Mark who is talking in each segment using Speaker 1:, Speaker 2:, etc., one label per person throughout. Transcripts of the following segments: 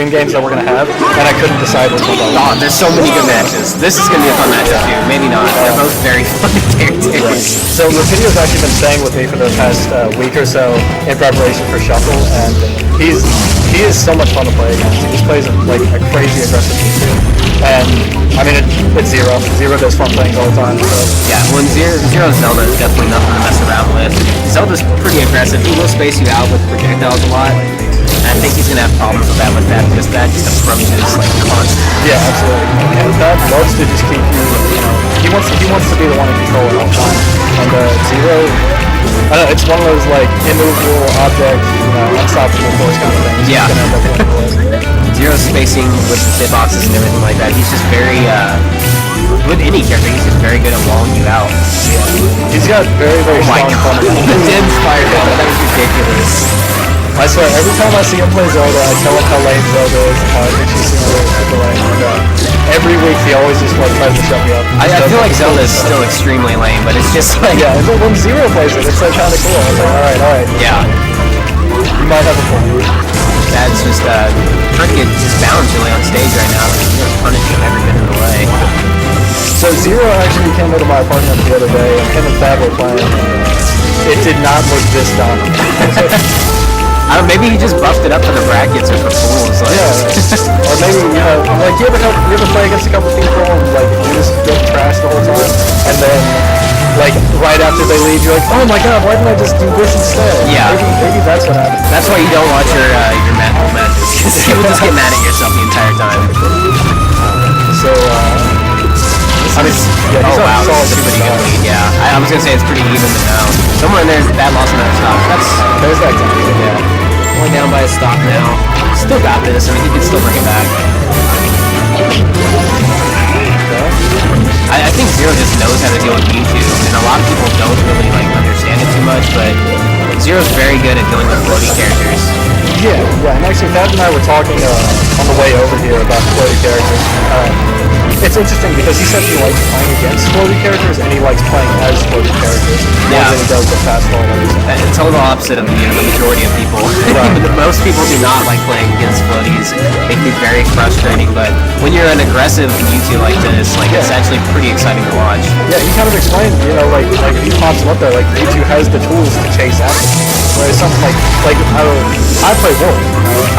Speaker 1: stream games that we're gonna have, and I couldn't decide which one.
Speaker 2: Oh, there's so many good matches. This is gonna be a fun matchup too. Maybe not. They're both very fun characters.
Speaker 1: So Repiteo's actually been staying with me for the past week or so in preparation for Shuffle, and he is so much fun to play against. He just plays like a crazy aggressive Mewtwo, and I mean it's Zero. Zero does fun things all the time. So.
Speaker 2: Yeah, when Zero's Zelda is definitely nothing to mess around with. Zelda's pretty aggressive. He will space you out with projectiles a lot. And I think he's gonna have problems with that just approach is like constant.
Speaker 1: Yeah, absolutely. And that loves to just keep you, he wants to be the one in control at all times. And Zero, I don't know, it's one of those like immovable object, unstoppable force kind of things.
Speaker 2: Yeah. Zero's spacing with the hitboxes and everything like that. He's just very with any character, he's just very good at walling you out.
Speaker 1: Yeah. He's got very strong fundamentals.
Speaker 2: The Dim Fire Gun, that was ridiculous.
Speaker 1: I swear, every time I see him play Zelda, I tell him how lame Zelda is and how I think she's super lame. And every week he always just tries to shut me up.
Speaker 2: I feel like Zelda is still extremely lame, but it's just like...
Speaker 1: Yeah, but when Zero plays it, it's like kind of cool. It's like, alright.
Speaker 2: Yeah.
Speaker 1: You might have a point.
Speaker 2: That's just, Cricket just bounds really on stage right now. He's gonna punish him every minute of the way.
Speaker 1: So Zero actually came into my apartment the other day, and him and Fab were playing. It did not look this dominant.
Speaker 2: I don't know, maybe he just buffed it up for the brackets or for pools. Like.
Speaker 1: Yeah. Or maybe, like you ever play against a couple people and like you just get trashed the whole time, and then like right after they leave, you're like, oh my god, why didn't I just do this instead?
Speaker 2: Yeah.
Speaker 1: Maybe that's what happens.
Speaker 2: That's why you don't watch your matches, because you will just get mad at yourself the entire time.
Speaker 1: So, I mean, yeah,
Speaker 2: oh wow, this is a pretty good lead, yeah. I was gonna say it's pretty even, but no. Somewhere in there's that lost another stock.
Speaker 1: There's that time, yeah.
Speaker 2: Only down by a stock now. Still got this, I mean, he can still bring it back. I think Zero just knows how to deal with Mewtwo, and a lot of people don't really like understand it too much, but Zero's very good at dealing with floaty characters.
Speaker 1: Yeah, and actually Fab and I were talking on the way over here about floaty characters. It's interesting because he said he likes playing against floaty characters and he likes playing as floaty characters more than he does the fast forwarders.
Speaker 2: It's total opposite of the majority of people.
Speaker 1: Right.
Speaker 2: Most people do not like playing against floaties. It can be very frustrating, but when you're an aggressive Mewtwo like this, it's actually pretty exciting to watch.
Speaker 1: Yeah, he kind of explained, like he pops him up there, like Mewtwo has the tools to chase after him. Whereas something like I play Wolf.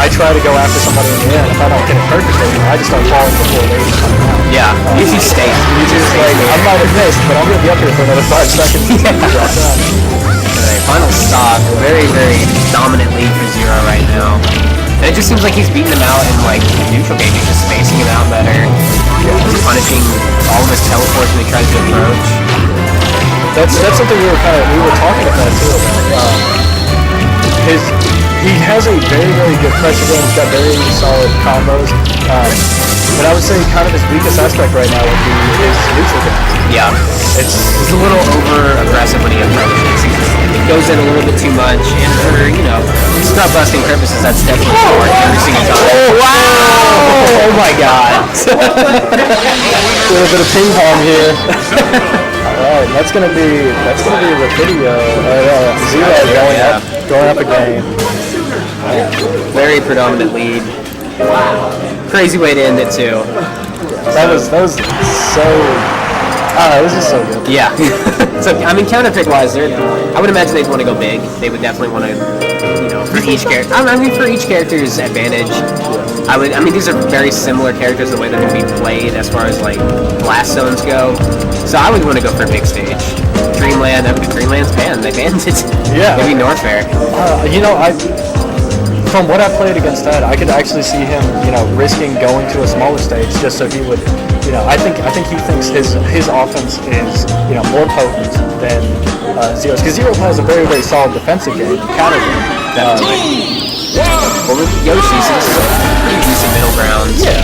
Speaker 1: I try to go after somebody in the end. If I don't hit it perfectly, I just start falling before they even come out.
Speaker 2: Yeah, Mewtwo stays.
Speaker 1: Mewtwo's like, I might have missed, but I'm going to be up here for another 5 seconds.
Speaker 2: Alright, final stock. Very dominant lead for Zero right now. And it just seems like he's beating him out in neutral game. He's just spacing him out better. He's punishing all of his teleports when he tries to approach.
Speaker 1: That's something we were talking about too. He has a very good pressure game. He's got very solid combos. But I would say kind of his weakest aspect right now would be his neutral game.
Speaker 2: Yeah. It's a little over-aggressive when he approaches. It goes in a little bit too much, and for, scrub busting purposes, that's definitely smart every single time.
Speaker 1: Oh, wow! Oh my god. A little bit of ping pong here. Alright, that's gonna be Repiteo. Zero going up a game.
Speaker 2: Very predominant lead. Crazy way to end it too.
Speaker 1: That was so. It was just so good.
Speaker 2: Yeah. So I mean, counter pick wise, I would imagine they'd want to go big. They would definitely want to, for each character. For each character's advantage. These are very similar characters the way they're going to be played as far as blast zones go. So I would want to go for a big stage. Dreamland's banned. They banned it.
Speaker 1: Yeah.
Speaker 2: Maybe North Fair.
Speaker 1: From what I played against that, I could actually see him, risking going to a smaller stage just so he would, I think he thinks his offense is, more potent than Zero's, because Zero has a very solid defensive game, counter game.
Speaker 2: Well, with Yoshi, so this is a pretty decent middle ground.
Speaker 1: Yeah.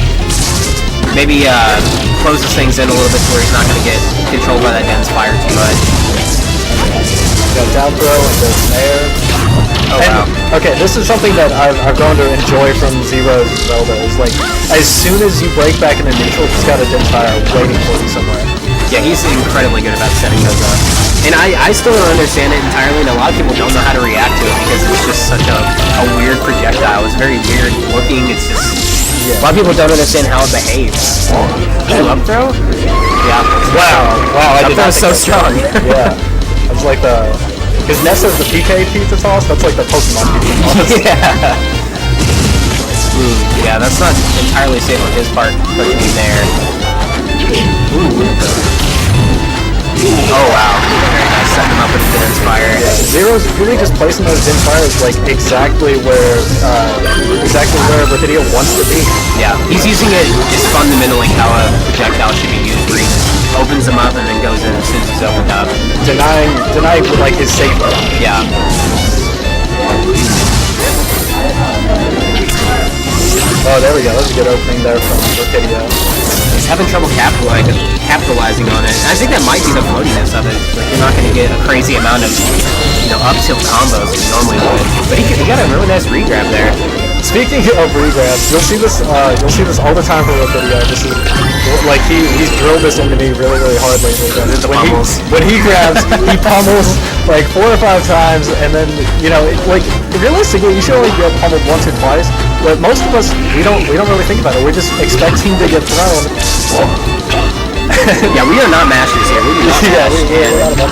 Speaker 2: Maybe closes things in a little bit to where he's not going to get controlled by that dense fire too much.
Speaker 1: Down throw and the snare.
Speaker 2: Oh, wow.
Speaker 1: Okay, this is something that I've grown to enjoy from Zero's Zelda. Is as soon as you break back into neutral, he's got a dim fire waiting for you somewhere.
Speaker 2: Yeah, he's incredibly good about setting those up. And I still don't understand it entirely, and a lot of people don't know how to react to it because it's just such a weird projectile. It's very weird looking. It's just A lot of people don't understand how it behaves. Up throw? Yeah.
Speaker 1: Wow, I
Speaker 2: Up
Speaker 1: did
Speaker 2: throw
Speaker 1: not
Speaker 2: is so
Speaker 1: think
Speaker 2: strong.
Speaker 1: Yeah. That's like the... Because Ness has the PK pizza toss, that's like the Pokemon pizza toss.
Speaker 2: Yeah. Yeah, that's not entirely safe on his part, putting me there. Oh wow. Very nice. Setting him up with the Inspire.
Speaker 1: Zero's really just placing those Dim Fires like exactly where Repiteo wants to be.
Speaker 2: Yeah, he's using it just fundamentally how a projectile should be used, where he opens them up and then goes in as soon as he's opened up.
Speaker 1: Denying like his safety.
Speaker 2: Yeah.
Speaker 1: Oh, there we go. That was a good opening there from Repiteo.
Speaker 2: He's having trouble capitalizing on it. I think that might be the floatiness of it. Like, you're not going to get a crazy amount of, up tilt combos as you normally would. But he got a really nice regrab there.
Speaker 1: Speaking of regrabs, you'll see this all the time for Repiteo. This is like he's drilled this into me really hard lately. When he grabs, he pummels like 4 or 5 times, and then realistically, you should only get pummeled once or twice. But most of us, we don't really think about it. We're just expecting to get thrown.
Speaker 2: Yeah, we are not masters here. We do not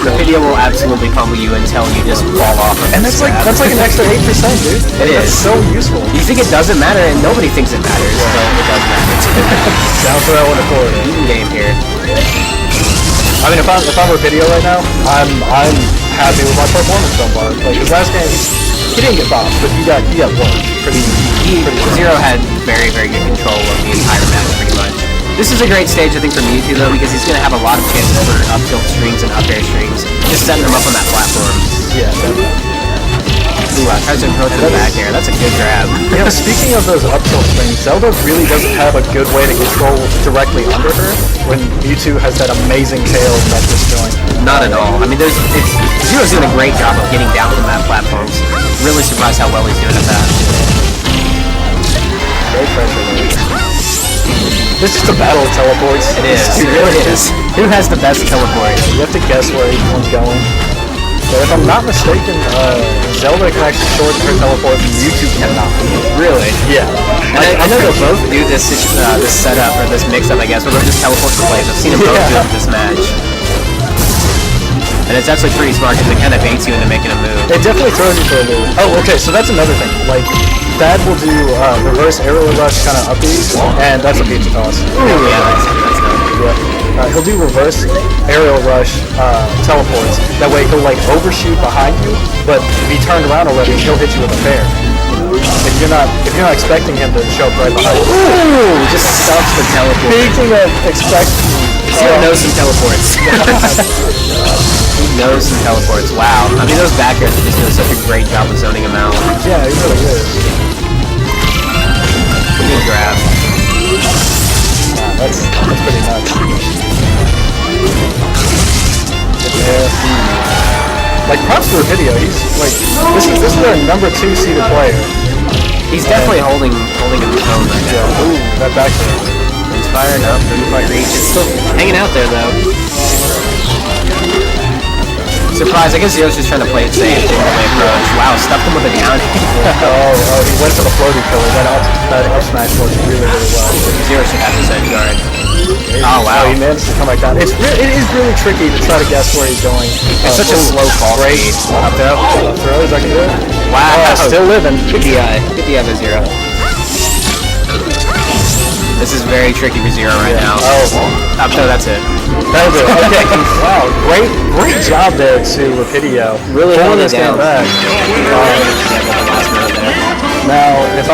Speaker 2: Repiteo will absolutely pummel you until you just fall off.
Speaker 1: And that's like an extra 8%, dude. That's so useful.
Speaker 2: You think it doesn't matter, and nobody thinks it matters, but it does matter.
Speaker 1: Down throw and a forward.
Speaker 2: Even game here.
Speaker 1: I mean, if I'm Repiteo right now, I'm happy with my performance so far. Like his last game, he didn't get bopped, but he got worked pretty.
Speaker 2: Zero had very good control of the entire match, pretty much. This is a great stage, I think, for Mewtwo, though, because he's going to have a lot of chances for up tilt strings and up air strings, just setting them up on that platform.
Speaker 1: Yeah, definitely.
Speaker 2: Ooh, tries to approach with the back air. That's a good grab.
Speaker 1: Speaking of those up tilt strings, Zelda really doesn't have a good way to control directly under her when Mewtwo has that amazing tail that's just going.
Speaker 2: Not at all. I mean, Zero's doing a great job of getting down from that platform. Really surprised how well he's doing at that.
Speaker 1: Great pressure there. This is a battle of teleports.
Speaker 2: It is. It really is. Who has the best teleport?
Speaker 1: You have to guess where each one's going. But if I'm not mistaken, Zelda can actually shorten her teleport, and Mewtwo cannot.
Speaker 2: Really?
Speaker 1: Yeah.
Speaker 2: I know they'll both do this setup, or this mix-up, I guess, where they'll just teleport for plays. I've seen them both do it in this match. And it's actually pretty smart, because it kind of baits you into making a move.
Speaker 1: It definitely throws you for a loop. Oh, okay, so that's another thing. Like, Thad will do reverse aerial rush kind of up these, and that's a pizza toss.
Speaker 2: Ooh, yeah, that's not.
Speaker 1: Yeah. He'll do reverse aerial rush teleports. That way he'll like overshoot behind you, but be turned around already, he'll hit you with a fair. If you're not expecting him to show up right behind you.
Speaker 2: Ooh, just stuffs the teleport.
Speaker 1: Speaking of expecting,
Speaker 2: Zero knows some teleports. He knows some teleports. Wow. I mean, those back airs are just doing such a great job of zoning him out.
Speaker 1: Yeah, he really is.
Speaker 2: Good grab.
Speaker 1: That's pretty nuts. Yeah. Like props to Repiteo, he's like this is our number 2 seeded player.
Speaker 2: He's definitely holding his own right now.
Speaker 1: Yeah. Ooh, that back there.
Speaker 2: Inspired up, didn't quite reach. It's still hanging out there though. Surprise, I guess Zero's just trying to play it safe, didn't really approach. Wow, stuffed him with a down.
Speaker 1: oh, he went for the floaty killer. That up smash worked really well.
Speaker 2: Zero should have his edge guard. Oh wow.
Speaker 1: He managed to come back down. It is really tricky to try to guess where he's going.
Speaker 2: It's such a slow fall speed.
Speaker 1: Up throw, is that good?
Speaker 2: Wow.
Speaker 1: Still living.
Speaker 2: Good DI. Good DI by Zero. This is very tricky for Zero right now.
Speaker 1: Oh.
Speaker 2: Up throw, that's it.
Speaker 1: That was it. Okay. Wow. Great job there to Repiteo.
Speaker 2: Really
Speaker 1: pulling
Speaker 2: held it
Speaker 1: this game
Speaker 2: down.
Speaker 1: back. Now, if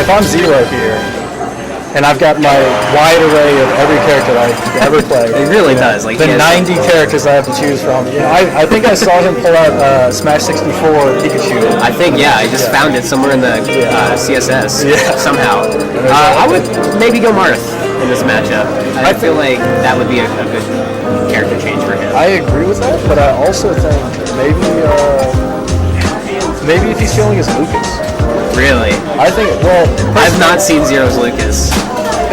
Speaker 1: I'm Zero here, and I've got my wide array of every character I could ever play.
Speaker 2: It really does. Like
Speaker 1: the 90 characters I have to choose from. Yeah, I think I saw him pull out Smash 64 Pikachu.
Speaker 2: I think, yeah, I just found it somewhere in the CSS somehow. I would maybe go Marth in this matchup. I feel like that would be a good character change for him.
Speaker 1: I agree with that, but I also think maybe if he's feeling his Lucas.
Speaker 2: Really?
Speaker 1: I think. Well,
Speaker 2: I've not seen Zero's Lucas.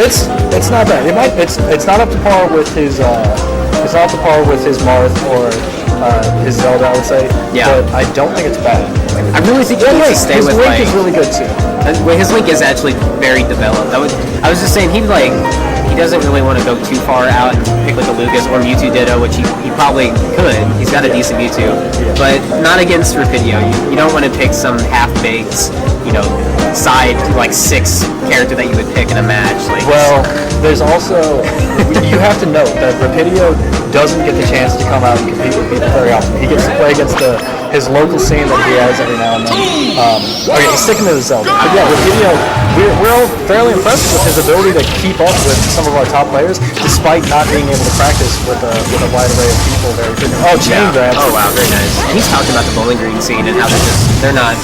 Speaker 1: It's not bad. It's not up to par with his it's not up to par with his Marth or his Zelda, I would say.
Speaker 2: Yeah.
Speaker 1: But I don't think it's bad.
Speaker 2: I really think he needs to stay
Speaker 1: his
Speaker 2: with
Speaker 1: Link
Speaker 2: like.
Speaker 1: is really good too.
Speaker 2: His Link is actually very developed. I was just saying he doesn't really want to go too far out and pick like a Lucas or Mewtwo Ditto, which he probably could. He's got a decent Mewtwo, but not against Repiteo. You don't want to pick some half-baked, side like 6 character that you would pick in a match. Like,
Speaker 1: well, there's also you have to note that Repiteo doesn't get the chance to come out and compete with people very often. He gets to play against his local scene that he has every now and then. Okay, he's sticking to the Zelda. But yeah, Repiteo, we're all fairly impressed with his ability to keep up with some of our top players, despite not being able to practice with a wide array of people very frequently. Oh, chain grabs.
Speaker 2: Oh wow, very nice. And he's talked about the Bowling Green scene and how they're not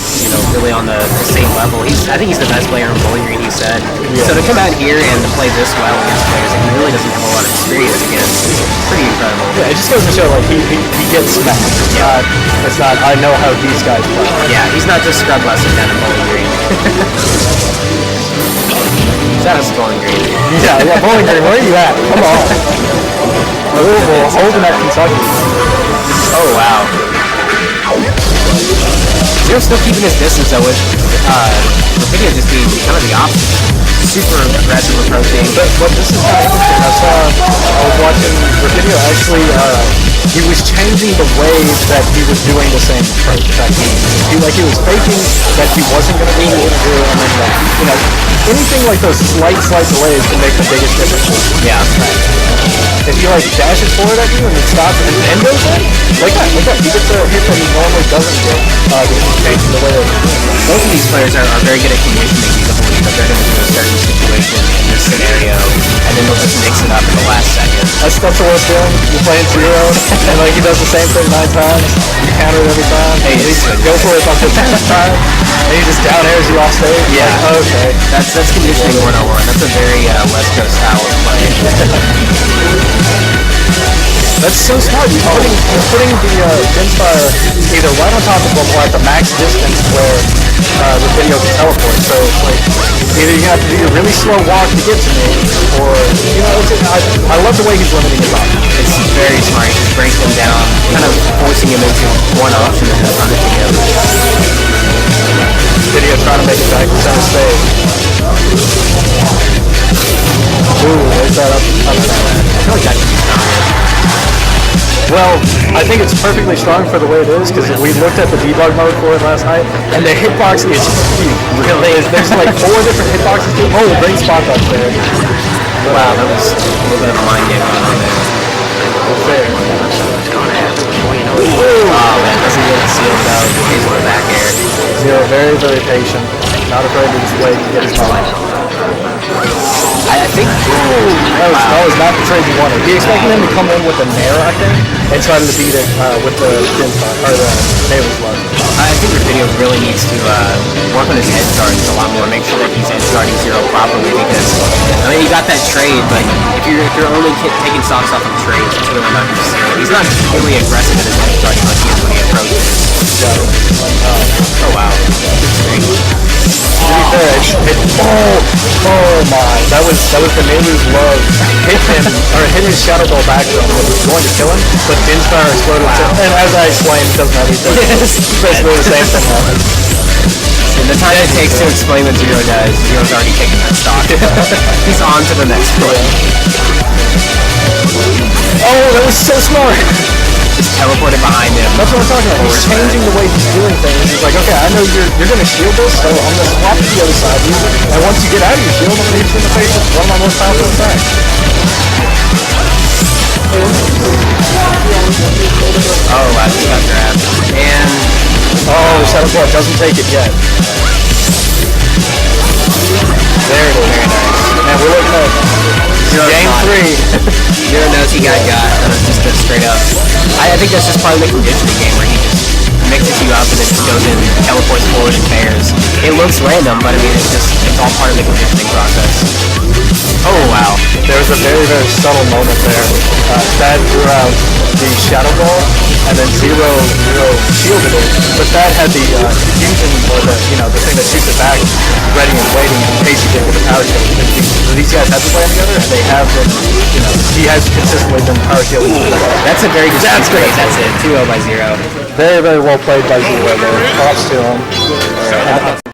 Speaker 2: really on the same level. I think he's the best player in Bowling Green, he said. Yeah. So to come out here and to play this well against players that he really doesn't have a lot of experience against, it's pretty incredible.
Speaker 1: Yeah, it just goes to show like he gets smacked. It's not I know how these guys play.
Speaker 2: Yeah, he's not just scrub lesson down in Bowling Green. Shout out to Bowling Green.
Speaker 1: Yeah, Bowling Green, where are you at? Come on. Louisville, holding at Kentucky.
Speaker 2: Oh wow. Zero's still keeping his distance though with Repiteo just being kind of the opposite. Super aggressive approaching.
Speaker 1: But this is kind of interesting. I was watching Repiteo actually. He was changing the way that he was doing the same approach. He was faking that he wasn't going to be able to do it, and then anything like those slight delays can make the biggest difference.
Speaker 2: Yeah.
Speaker 1: If he dashes forward at you and then stops and then goes in, like that, he gets a hit that he normally doesn't get because he's changing the way that he's doing it.
Speaker 2: Both of these players are very good at conditioning you to believe that they're going to do a certain situation in this scenario, and then they'll just mix it up in the last second.
Speaker 1: That's the worst feeling. You're playing Zero, and he does the same thing 9 times. You counter it every time.
Speaker 2: Hey,
Speaker 1: go for it about the 10th time, and he just down airs you off stage.
Speaker 2: Yeah.
Speaker 1: Okay.
Speaker 2: That's conditioning 101. That's a very West Coast style of play.
Speaker 1: That's so smart. You're putting the Genfire either right on top of them or at the max distance where the video can teleport. So either you have to do a really slow walk to get to me, or I love the way he's limiting his options.
Speaker 2: It's very smart. He just breaks them down, kind of forcing him into one option and then punishing him.
Speaker 1: Video trying to make it back to center stage. Ooh, there's that up.
Speaker 2: I feel like that should be stronger.
Speaker 1: Well, I think it's perfectly strong for the way it is, because we looked at the debug mode for it last night, and the hitbox is huge. Really? There's 4 different hitboxes. Oh, great spot up there.
Speaker 2: Wow, that was a little bit of a mind game going on there.
Speaker 1: Fair.
Speaker 2: Oh man, doesn't get it sealed though. He's on the back air.
Speaker 1: Zero, very, very patient. Not afraid to just wait to get his moment.
Speaker 2: I think
Speaker 1: that was not the trade he wanted. He expected him to come in with a Nair, I think, and try to beat it with the or the Nail's Love.
Speaker 2: I think Repiteo really needs to work on his edge guards a lot more, make sure that he's edge guarding Zero properly, because he got that trade, but if you're only taking stocks off of trades, it's really not going to Zero. He's not really aggressive in his edge guarding like he is when he approaches. Oh wow.
Speaker 1: Oh my! That was the Neighbor's Love hit his Shadow Ball back from him. It was going to kill him, but Inspire exploded. Wow. And as I explained, it doesn't have anything. It's basically the same thing happened.
Speaker 2: And the time it takes to explain what Zero does, Zero's already taken that stock. He's on to the next play.
Speaker 1: Oh, that was so smart!
Speaker 2: Just teleported behind him.
Speaker 1: That's what I'm talking about. He's changing the way he's doing things. He's like, okay, I know you're going to shield this, so I'm going to swap to the other side. And once you get out of your shield, I'm going to hit you in the face with one of my most powerful attacks.
Speaker 2: Oh, wow, he got grabbed. And...
Speaker 1: oh, Shadow Ball doesn't take it yet. There it is.
Speaker 2: Very nice.
Speaker 1: And we're looking at game 3.
Speaker 2: Zero knows he got. Just a straight up. I think that's just part of the conditioning game where he just mixes you up and then goes in, teleports forward and pairs. It looks random, but I mean it's all part of the conditioning process. Oh wow.
Speaker 1: There was a very, very subtle moment there. Thad drew out the Shadow Ball, and then Zero shielded it, but Thad had the fusion, or the thing that shoots it back, ready and waiting in case he did with the power shield. These guys have to play together, and they have been, he has consistently been power shielding.
Speaker 2: That's a very good
Speaker 1: That's great.
Speaker 2: That's it. 2-0 by Zero.
Speaker 1: Very, very well played by Zero there. Props to him.